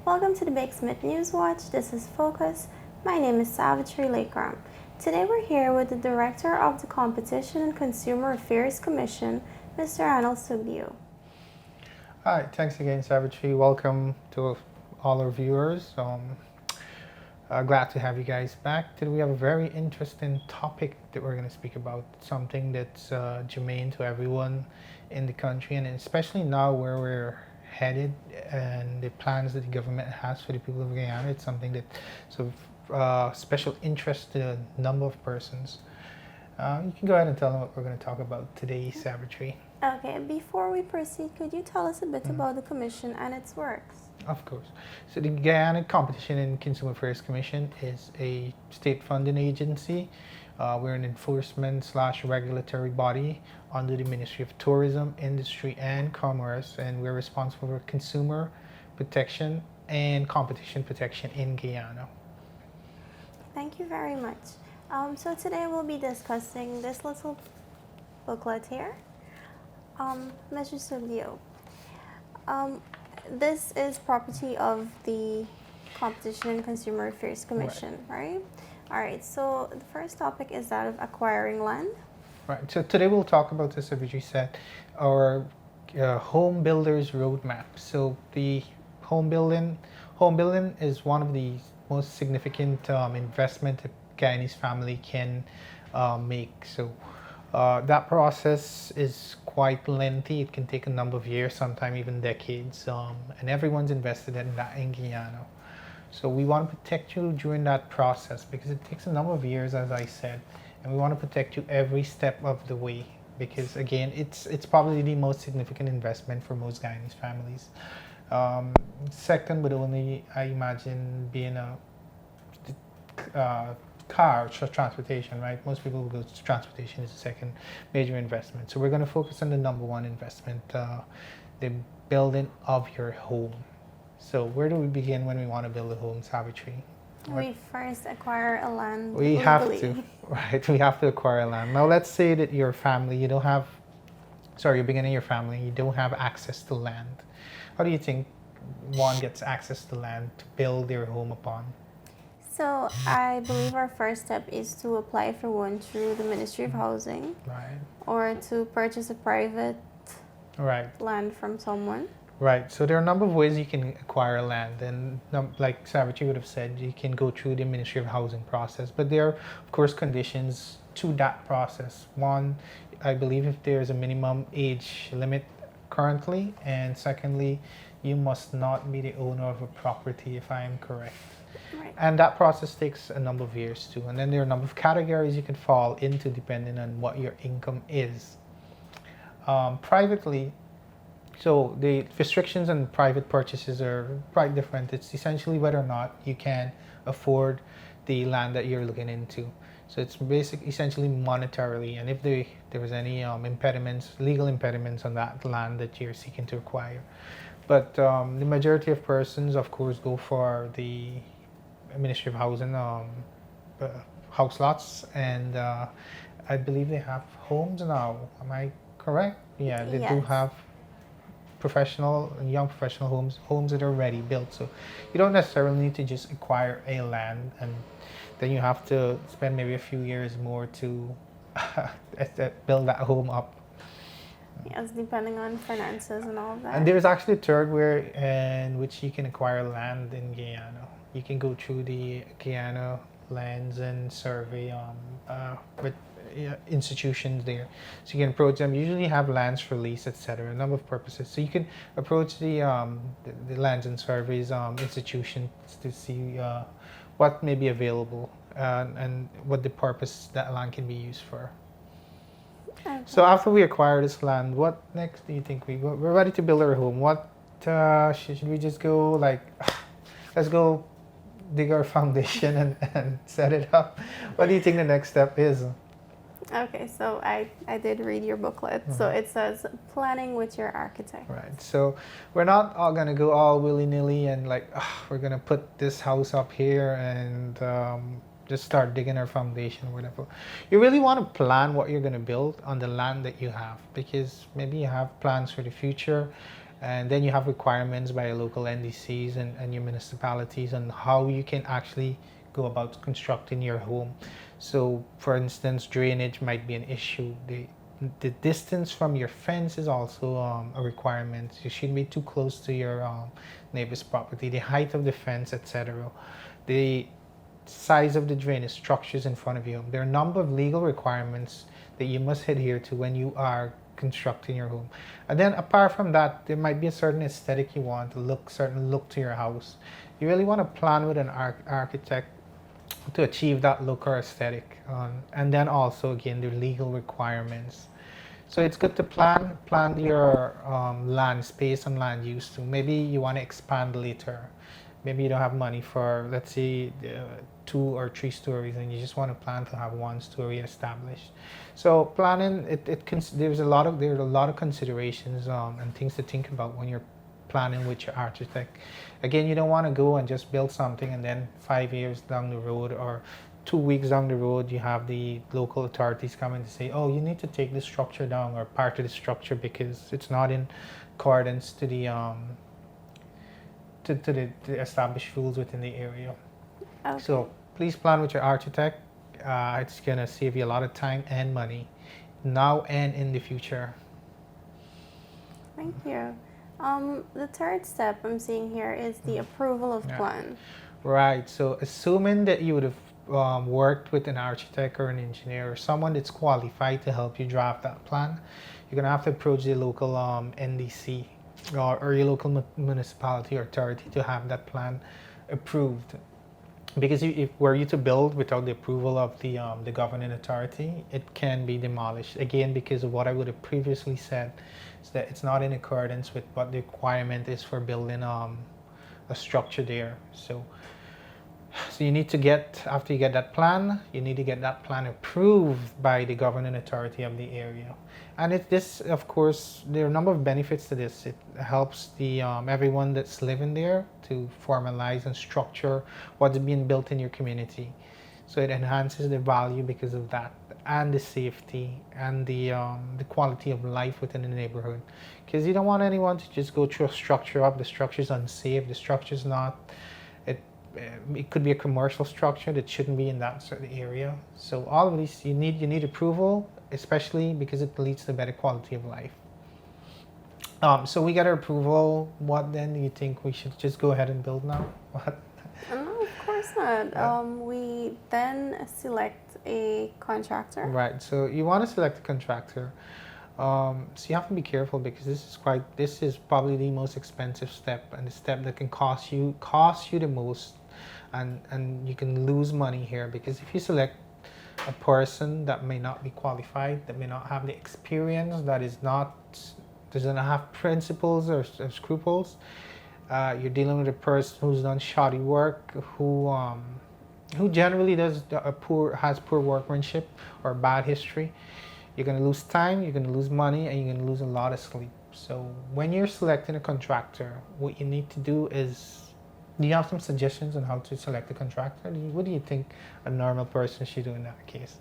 Welcome to the Big Smith News Watch. This is Focus. My name is Savitri Lakram. Today we're here with the Director of the Competition and Consumer Affairs Commission, Mr. Anil Sukhdeo. Hi, thanks again, Savitri. Welcome to all our viewers. Glad to have you guys back. Today we have a very interesting topic that we're going to speak about, something that's germane to everyone in the country, and especially now where we're headed and the plans that the government has for the people of Guyana. It's something that's of special interest to a number of persons. You can go ahead and tell them what we're going to talk about today, Savitri. Okay, before we proceed, could you tell us a bit about the Commission and its works? Of course. So the Guyana Competition and Consumer Affairs Commission is a state-funded agency. We're an enforcement/regulatory body under the Ministry of Tourism, Industry and Commerce, and we're responsible for consumer protection and competition protection in Guyana. Thank you very much. So today we'll be discussing this little booklet here. Mr. Sukhdeo, this is property of the Competition and Consumer Affairs Commission, right? All right, so the first topic is that of acquiring land. Right, so today we'll talk about this, as you said, our home builders roadmap. So the home building is one of the most significant investment that Guyanese family can make. So that process is quite lengthy. It can take a number of years, sometimes even decades, and everyone's invested in that in Guyana. So we want to protect you during that process because it takes a number of years, as I said, and we want to protect you every step of the way because, again, it's probably the most significant investment for most Guyanese families. Second would only, I imagine, being a car transportation, right? Most people will go to transportation as a second major investment. So we're going to focus on the number one investment, the building of your home. So where do we begin when we want to build a home, Savitri? We first acquire a land We legally. have to, right? We have to acquire land. Now let's say that your family, you're beginning your family, you don't have access to land. How do you think one gets access to land to build their home upon? So I believe our first step is to apply for one through the Ministry of Housing, Right. or to purchase a private land from someone. Right. So there are a number of ways you can acquire land, and like Savitri would have said, you can go through the Ministry of Housing process, but there are, of course, conditions to that process. One, I believe if there's a minimum age limit currently, and secondly, you must not be the owner of a property, if I am correct. Right. And that process takes a number of years too. And then there are a number of categories you can fall into depending on what your income is. Privately, so the restrictions on private purchases are quite different. It's essentially whether or not you can afford the land that you're looking into. So it's essentially monetarily, and if there was any legal impediments on that land that you're seeking to acquire. But the majority of persons, of course, go for the Ministry of Housing house lots, and I believe they have homes now. Am I correct? Yeah, they do have young professional homes that are already built. So you don't necessarily need to just acquire a land and then you have to spend maybe a few years more to build that home up. Yes, depending on finances and all of that. And there's actually a third way in which you can acquire land in Guyana. You can go through the Guyana Lands and Survey with institutions there. So you can approach them. Usually have lands for lease, etc. A number of purposes. So you can approach the Lands and Surveys institutions to see what may be available and what the purpose that land can be used for. Okay. So after we acquire this land, what next do you think we're ready to build our home? What should we just go let's go dig our foundation and set it up? What do you think the next step is? Okay, so I did read your booklet. So it says planning with your architect. Right. So we're not all gonna go all willy-nilly and we're gonna put this house up here and just start digging our foundation or whatever. You really want to plan what you're gonna build on the land that you have, because maybe you have plans for the future And then you have requirements by your local NDCs and your municipalities on how you can actually go about constructing your home. So for instance, drainage might be an issue. The distance from your fence is also a requirement. You shouldn't be too close to your neighbor's property. The height of the fence, etc. The size of the drainage structures in front of you. There are a number of legal requirements that you must adhere to when you are constructing your home. And then apart from that, there might be a certain aesthetic you want, certain look to your house. You really want to plan with an architect to achieve that look or aesthetic. And then also again, the legal requirements. So it's good to plan your land space and land use too. Maybe you want to expand later. Maybe you don't have money for, let's say, 2 or 3 stories, and you just want to plan to have 1 story established. So planning, there's a lot of considerations and things to think about when you're planning with your architect. Again, you don't want to go and just build something and then 5 years down the road or 2 weeks down the road, you have the local authorities coming to say, oh, you need to take this structure down or part of the structure because it's not in accordance to the the established rules within the area. Okay. So please plan with your architect. It's gonna save you a lot of time and money now and in the future. Thank you. The third step I'm seeing here is the approval of plan. Right. So assuming that you would have worked with an architect or an engineer or someone that's qualified to help you draft that plan, you're gonna have to approach the local NDC or your local municipality or authority to have that plan approved. Because if were you to build without the approval of the governing authority, it can be demolished. Again, because of what I would have previously said, is that it's not in accordance with what the requirement is for building a structure there. So you need to after you get that plan, you need to get that plan approved by the governing authority of the area. And this, of course, there are a number of benefits to this. It helps the everyone that's living there to formalize and structure what's being built in your community. So it enhances the value because of that, and the safety and the quality of life within the neighborhood. Because you don't want anyone to just go through a structure up. The structure's unsafe. The structure's not. It could be a commercial structure that shouldn't be in that certain area. So all of these, you need approval, especially because it leads to better quality of life. So we got our approval. What then do you think we should just go ahead and build now? What? No, of course not. We then select a contractor. Right. So you want to select a contractor. So you have to be careful because this is probably the most expensive step and the step that can cost you the most, and you can lose money here because if you select a person that may not be qualified, that may not have the experience, doesn't have principles or scruples, you're dealing with a person who's done shoddy work, who generally has poor workmanship or bad history. You're going to lose time, you're going to lose money, and you're going to lose a lot of sleep. So when you're selecting a contractor, what you need to do is, do you have some suggestions on how to select a contractor? What do you think a normal person should do in that case?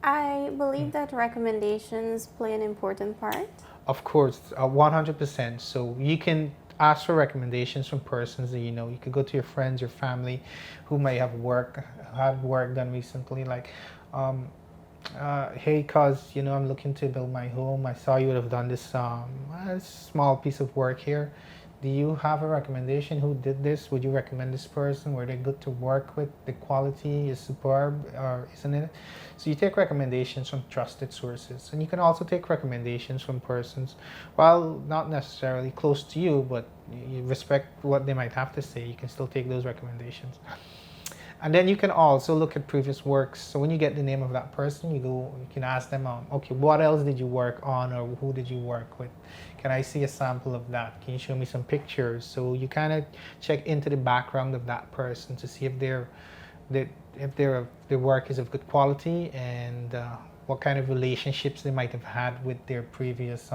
I believe that recommendations play an important part. Of course, 100%. So you can ask for recommendations from persons that you know. You could go to your friends, your family, who may have had work done recently, like, hey, cause I'm looking to build my home. I saw you would have done this small piece of work here. Do you have a recommendation? Who did this? Would you recommend this person? Were they good to work with? The quality is superb, or isn't it? So you take recommendations from trusted sources, and you can also take recommendations from persons, while not necessarily close to you, but you respect what they might have to say. You can still take those recommendations. And then you can also look at previous works. So when you get the name of that person, you can ask them, okay, what else did you work on, or who did you work with? Can I see a sample of that? Can you show me some pictures? So you kind of check into the background of that person to see if their work is of good quality, and what kind of relationships they might have had with their previous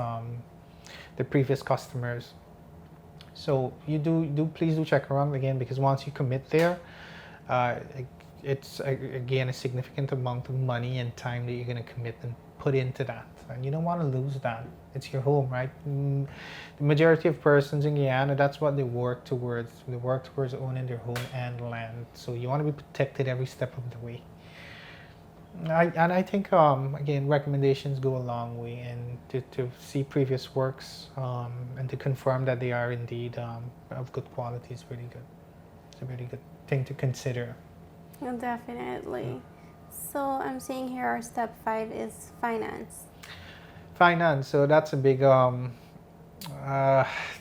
customers. So you please do check around again, because once you commit there, it's again a significant amount of money and time that you're going to commit and put into that, and you don't want to lose that. It's your home, right? The majority of persons in Guyana, that's what they work towards. They work towards owning their home and land, so you want to be protected every step of the way. I think again, recommendations go a long way, and to see previous works and to confirm that they are indeed of good quality is really good. It's a really good thing to consider. Definitely. So I'm seeing here our step 5 is finance. Finance. So that's a big.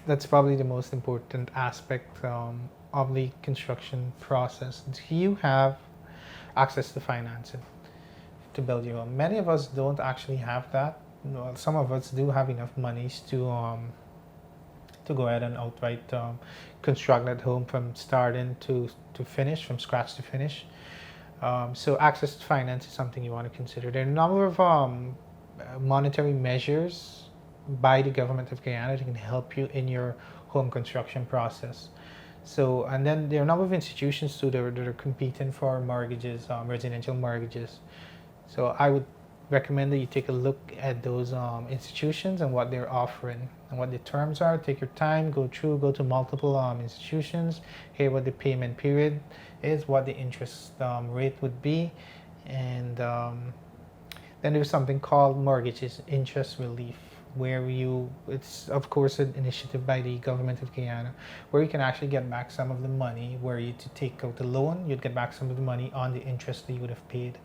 That's probably the most important aspect of the construction process. Do you have access to financing to build your home? Many of us don't actually have that. Well, some of us do have enough monies to go ahead and outright construct that home from starting to finish, from scratch to finish. So access to finance is something you want to consider. There are a number of monetary measures by the government of Guyana that can help you in your home construction process. So, and then there are a number of institutions too that are competing for mortgages, residential mortgages. So I would recommend that you take a look at those institutions and what they're offering and what the terms are. Take your time, go to multiple institutions, hear what the payment period is, what the interest rate would be, and then there's something called mortgages interest relief, where it's of course an initiative by the government of Guyana, where you can actually get back some of the money. Where you to take out the loan, you'd get back some of the money on the interest that you would have paid.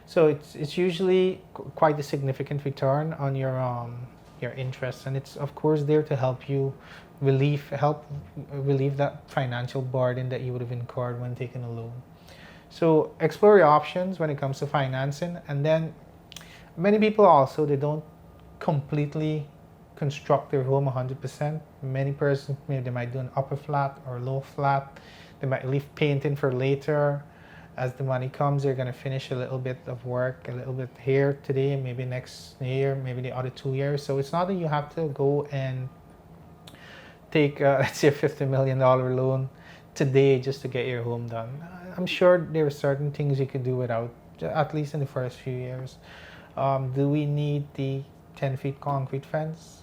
So it's usually quite a significant return on your interest, and it's of course there to help you relieve that financial burden that you would have incurred when taking a loan. So explore your options when it comes to financing, and then many people also, they don't completely construct their home 100%. Many persons, maybe they might do an upper flat or low flat. They might leave painting for later. As the money comes, they're going to finish a little bit of work, a little bit here today, maybe next year, maybe the other 2 years. So it's not that you have to go and take, let's say, a $50 million loan today just to get your home done. I'm sure there are certain things you could do without, at least in the first few years. Do we need the 10 feet concrete fence?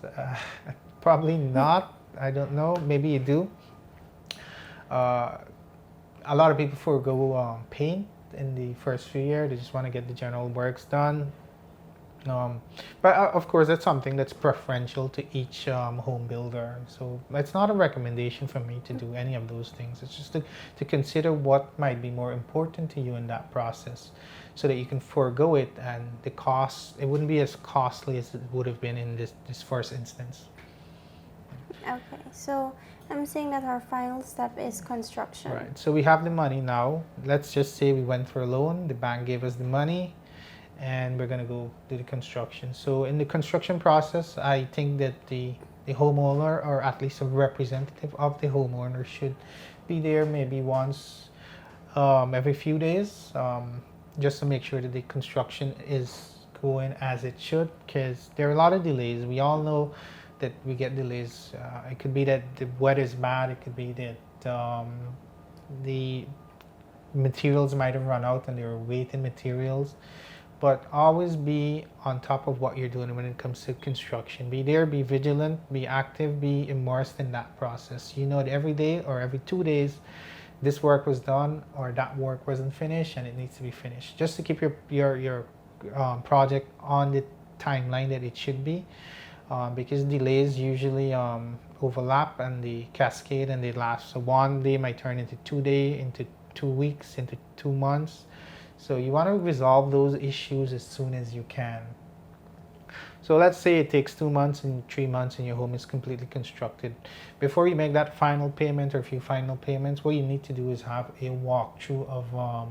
Probably not. I don't know. Maybe you do. A lot of people forego paint in the first few years. They just want to get the general works done. But of course, that's something that's preferential to each home builder. So it's not a recommendation for me to do any of those things. It's just to consider what might be more important to you in that process, so that you can forego it, and the cost, it wouldn't be as costly as it would have been in this first instance. Okay, so I'm saying that our final step is construction. Right. So we have the money now. Let's just say we went for a loan. The bank gave us the money, and we're going to go do the construction. So in the construction process, I think that the homeowner, or at least a representative of the homeowner, should be there maybe once every few days, just to make sure that the construction is going as it should, because there are a lot of delays. We all know that we get delays. It could be that the weather is bad. It could be that the materials might have run out and they were waiting materials. But always be on top of what you're doing when it comes to construction. Be there, be vigilant, be active, be immersed in that process. You know that every day or every 2 days, this work was done or that work wasn't finished and it needs to be finished. Just to keep your project on the timeline that it should be. Because delays usually overlap and they cascade and they last. So 1 day might turn into 2 days, into 2 weeks, into 2 months. So you want to resolve those issues as soon as you can. So let's say it takes 2 months and 3 months and your home is completely constructed. Before you make that final payment or a few final payments, what you need to do is have a walkthrough of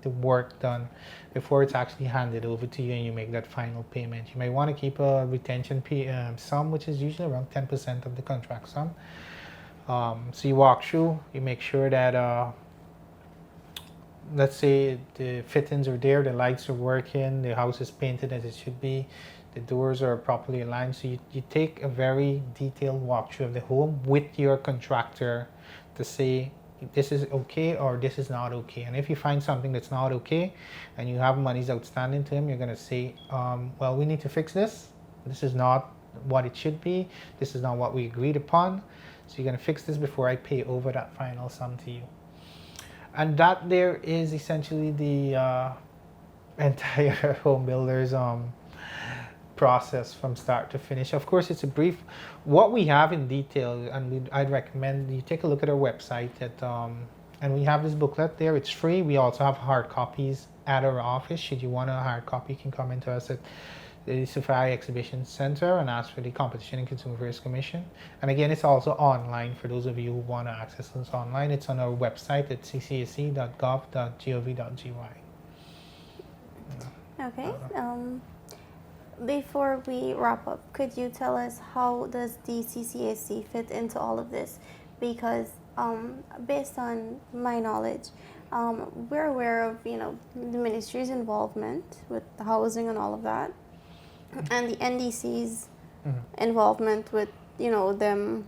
the work done before it's actually handed over to you and you make that final payment. You may want to keep a retention sum, which is usually around 10% of the contract sum. So you walk through, you make sure that let's say the fittings are there, the lights are working, the house is painted as it should be, the doors are properly aligned. So you take a very detailed walkthrough of the home with your contractor to say this is okay or this is not okay. And if you find something that's not okay and you have monies outstanding to him, you're going to say, well, we need to fix this. This is not what it should be. This is not what we agreed upon. So you're going to fix this before I pay over that final sum to you. And that there is essentially the entire home builders process from start to finish. Of course, it's a brief. What we have in detail, and I'd recommend you take a look at our website. And we have this booklet there. It's free. We also have hard copies at our office. Should you want a hard copy, you can come into us at the Safari Exhibition Center and ask for the Competition and Consumer Affairs Commission. And again, it's also online for those of you who want to access this online. It's on our website at ccac.gov.gy. Okay. Before we wrap up, could you tell us how does the CCAC fit into all of this? Because based on my knowledge, we're aware of the ministry's involvement with the housing and all of that, and the NDC's involvement with them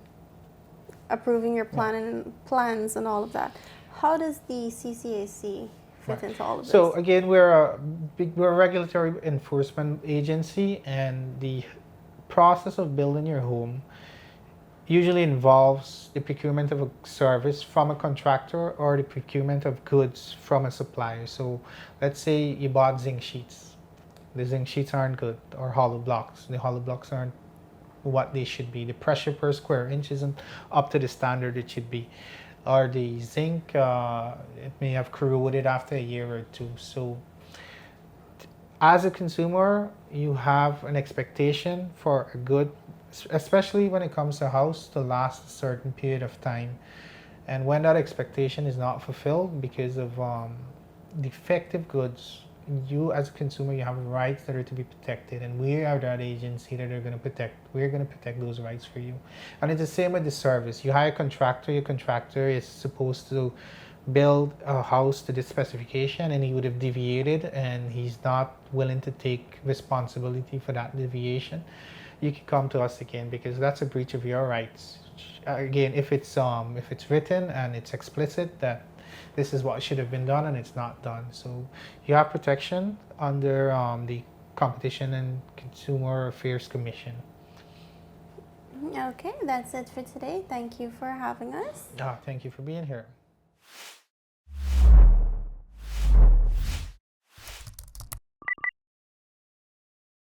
approving your plans and all of that. How does the CCAC fit into all of this? So again, we're a regulatory enforcement agency, and the process of building your home usually involves the procurement of a service from a contractor or the procurement of goods from a supplier. So let's say you bought zinc sheets. The zinc sheets aren't good, or hollow blocks. The hollow blocks aren't what they should be. The pressure per square inch isn't up to the standard it should be. Or the zinc, it may have corroded after a year or two. So as a consumer, you have an expectation for a good, especially when it comes to a house, to last a certain period of time. And when that expectation is not fulfilled because of defective goods, you as a consumer, you have rights that are to be protected, and we are that agency that are going to protect. We're going to protect those rights for you. And it's the same with the service. You hire a contractor. Your contractor is supposed to build a house to this specification, and he would have deviated, and he's not willing to take responsibility for that deviation. You can come to us again, because that's a breach of your rights. Again, if it's written and it's explicit that this is what should have been done and it's not done. So you have protection under the Competition and Consumer Affairs Commission. Okay, that's it for today. Thank you for having us. Thank you for being here.